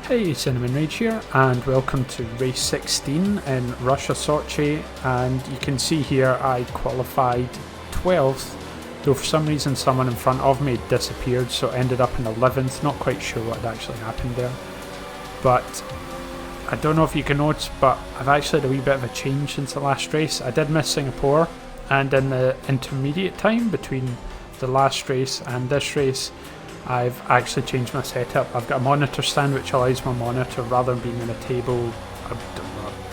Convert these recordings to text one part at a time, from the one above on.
Hey, Cinnamon Rage here, and welcome to race 16 in Russia, Sochi. And you can see here I qualified 12th, though for some reason someone in front of me disappeared, so ended up in 11th. Not quite sure what had actually happened there, but I don't know if you can notice, but I've actually had a wee bit of a change since the last race. I did miss Singapore, and in the intermediate time between the last race and this race, I've actually changed my setup. I've got a monitor stand which allows my monitor, rather than being on a table a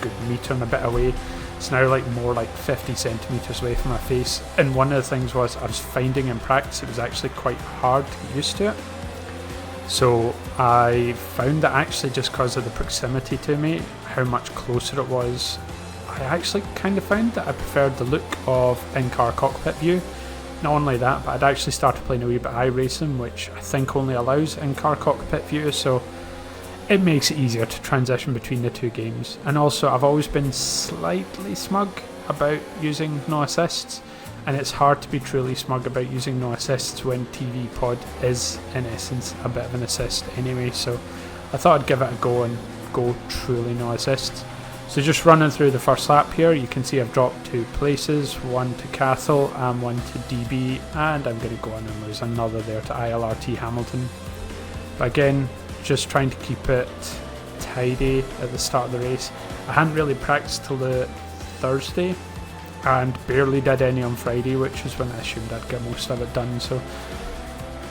good metre and a bit away, it's now more like 50 centimetres away from my face. And one of the things was I was finding in practice it was actually quite hard to get used to it. So I found that actually just because of the proximity to me, how much closer it was, I actually kind of found that I preferred the look of in-car cockpit view. Not only that, but I'd actually started playing a wee bit of iRacing, which I think only allows in-car cockpit view, so it makes it easier to transition between the two games. And also, I've always been slightly smug about using no assists, and it's hard to be truly smug about using no assists when TV Pod is, in essence, a bit of an assist anyway, so I thought I'd give it a go and go truly no assists. So just running through the first lap here, you can see I've dropped 2 places, one to Cathal and one to DB, and I'm going to go on and lose another there to ILR3 Hamilton. But again, just trying to keep it tidy at the start of the race. I hadn't really practiced till the Thursday and barely did any on Friday, which is when I assumed I'd get most of it done. So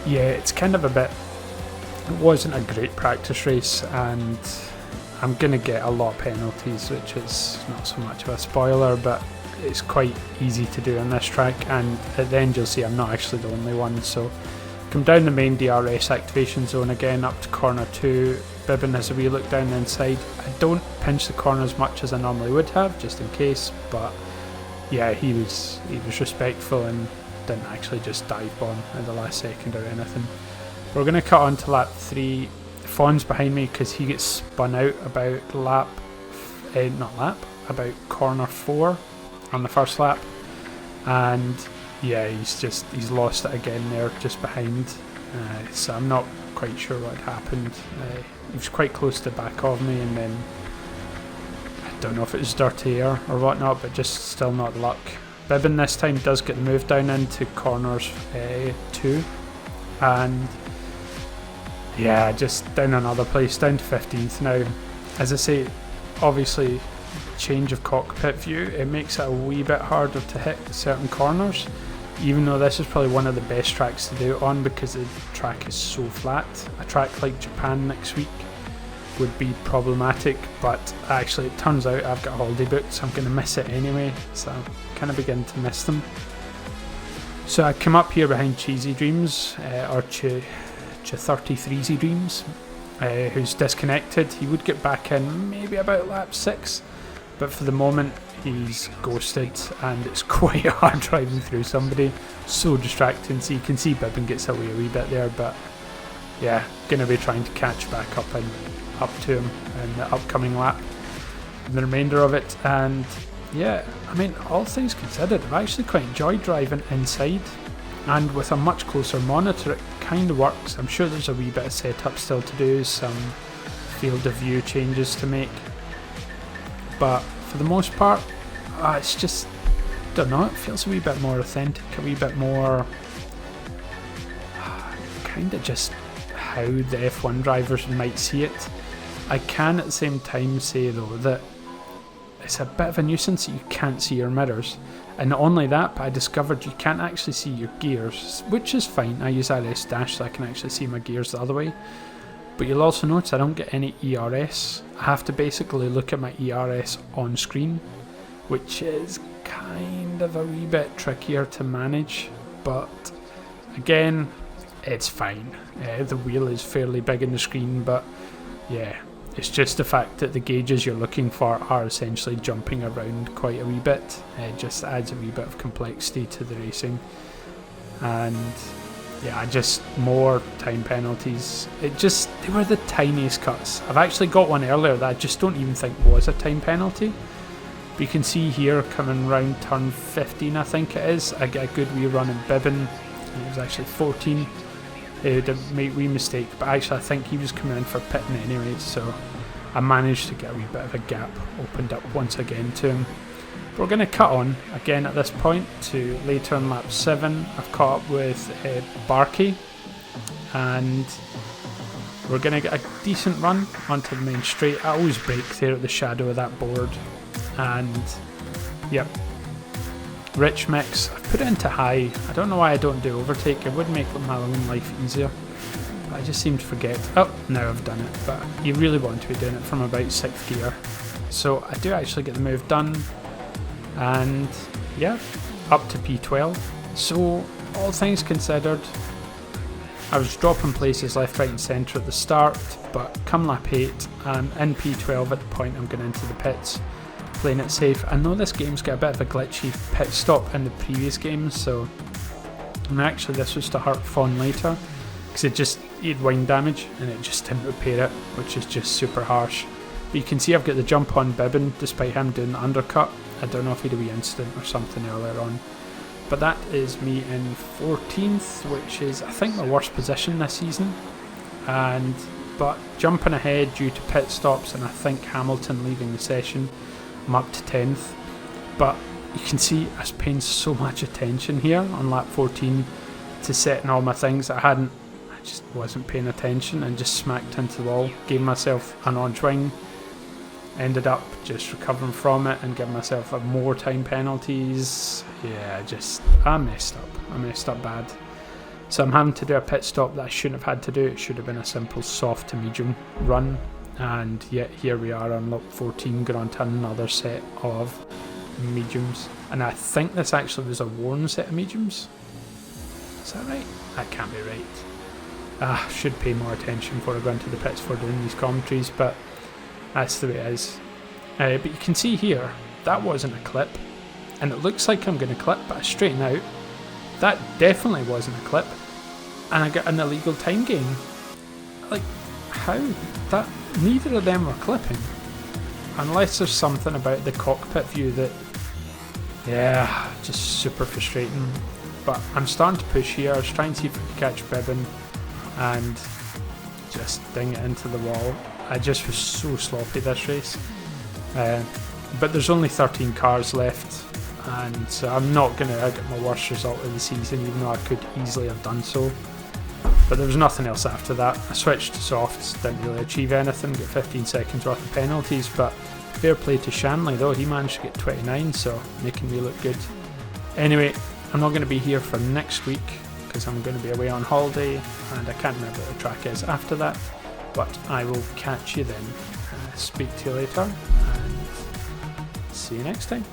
yeah, it's kind of it wasn't a great practice race, and I'm going to get a lot of penalties, which is not so much of a spoiler, but it's quite easy to do on this track, and at the end you'll see I'm not actually the only one. So come down the main DRS activation zone again up to corner 2. Bibbin has a wee look down the inside. I don't pinch the corner as much as I normally would have, just in case, but yeah, he was respectful and didn't actually just dive bomb at the last second or anything. We're going to cut on to lap 3. Fawn's behind me because he gets spun out about about corner 4 on the first lap, and yeah, he's lost it again there just behind, so I'm not quite sure what happened. He was quite close to the back of me, and then I don't know if it was dirty air or whatnot, but just still not luck. Bibbin this time does get the move down into corners 2, and yeah, just down another place, down to 15th now. As I say, obviously change of cockpit view, it makes it a wee bit harder to hit certain corners, even though this is probably one of the best tracks to do it on because the track is so flat. A track like Japan next week would be problematic, but actually it turns out I've got a holiday booked, so I'm going to miss it anyway, so I'm kind of beginning to miss them. So I come up here behind Cheesy Dreams, or Ch33 Dreams, who's disconnected. He would get back in maybe about lap 6, but for the moment he's ghosted, and it's quite hard driving through somebody. So distracting. So you can see Bibbin gets away a wee bit there, but yeah, going to be trying to catch back up to him in the upcoming lap and the remainder of it. And yeah, I mean, all things considered, I've actually quite enjoyed driving inside, and with a much closer monitor it kind of works. I'm sure there's a wee bit of setup still to do, some field of view changes to make, but for the most part it's just, don't know, it feels a wee bit more authentic, a wee bit more kind of just how the F1 drivers might see it. I can at the same time say though that it's a bit of a nuisance that you can't see your mirrors, and not only that, but I discovered you can't actually see your gears, which is fine. I use RS Dash so I can actually see my gears the other way, but you'll also notice I don't get any ERS. I have to basically look at my ERS on screen, which is kind of a wee bit trickier to manage, but again, it's fine. The wheel is fairly big in the screen, but yeah, it's just the fact that the gauges you're looking for are essentially jumping around quite a wee bit. It just adds a wee bit of complexity to the racing, and yeah, just more time penalties. They were the tiniest cuts. I've actually got one earlier that I just don't even think was a time penalty. But you can see here, coming round turn 15, I think it is, I get a good wee run in Bibbin. It was actually 14. He did a wee mistake, but actually I think he was coming in for pitting anyway, so I managed to get a wee bit of a gap opened up once again to him. We're going to cut on again at this point to later in lap 7. I've caught up with Barkey, and we're going to get a decent run onto the main straight. I always brake there at the shadow of that board, and yep, Rich Mix, I've put it into high. I don't know why I don't do overtake. It would make my own life easier, but I just seem to forget. Oh, now I've done it, but you really want to be doing it from about 6th gear. So I do actually get the move done, and yeah, up to P12. So all things considered, I was dropping places left, right and centre at the start, but come lap 8 I'm in P12 at the point I'm going into the pits, playing it safe. I know this game's got a bit of a glitchy pit stop in the previous games, so, and actually this was to hurt Fawn later, because he had wind damage and it just didn't repair it, which is just super harsh. But you can see I've got the jump on Bibbin despite him doing the undercut. I don't know if he had a wee incident or something earlier on. But that is me in 14th, which is I think my worst position this season. But jumping ahead due to pit stops and I think Hamilton leaving the session, I'm up to 10th. But you can see I was paying so much attention here on lap 14 to setting all my things. I just wasn't paying attention and just smacked into the wall. Gave myself an orange wing. Ended up just recovering from it and giving myself more time penalties. Yeah, I messed up. I messed up bad. So I'm having to do a pit stop that I shouldn't have had to do. It should have been a simple soft to medium run. And yet here we are on lap 14, going on to another set of mediums. And I think this actually was a worn set of mediums. Is that right? That can't be right. Should pay more attention before I go into the pits for doing these commentaries, but that's the way it is. But you can see here, that wasn't a clip, and it looks like I'm going to clip, but I straighten out, that definitely wasn't a clip, and I got an illegal time gain. Like, how? Neither of them were clipping, unless there's something about the cockpit view that, yeah, just super frustrating. But I'm starting to push here. I was trying to see if I could catch Bibbin and just ding it into the wall. I just was so sloppy this race, but there's only 13 cars left, and so I'm not going to get my worst result of the season, even though I could easily have done so. But there was nothing else after that. I switched to softs, didn't really achieve anything, got 15 seconds worth of penalties, but fair play to Shanley though, he managed to get 29, so making me look good. Anyway, I'm not going to be here for next week because I'm going to be away on holiday, and I can't remember what the track is after that. But I will catch you then. Speak to you later, and see you next time.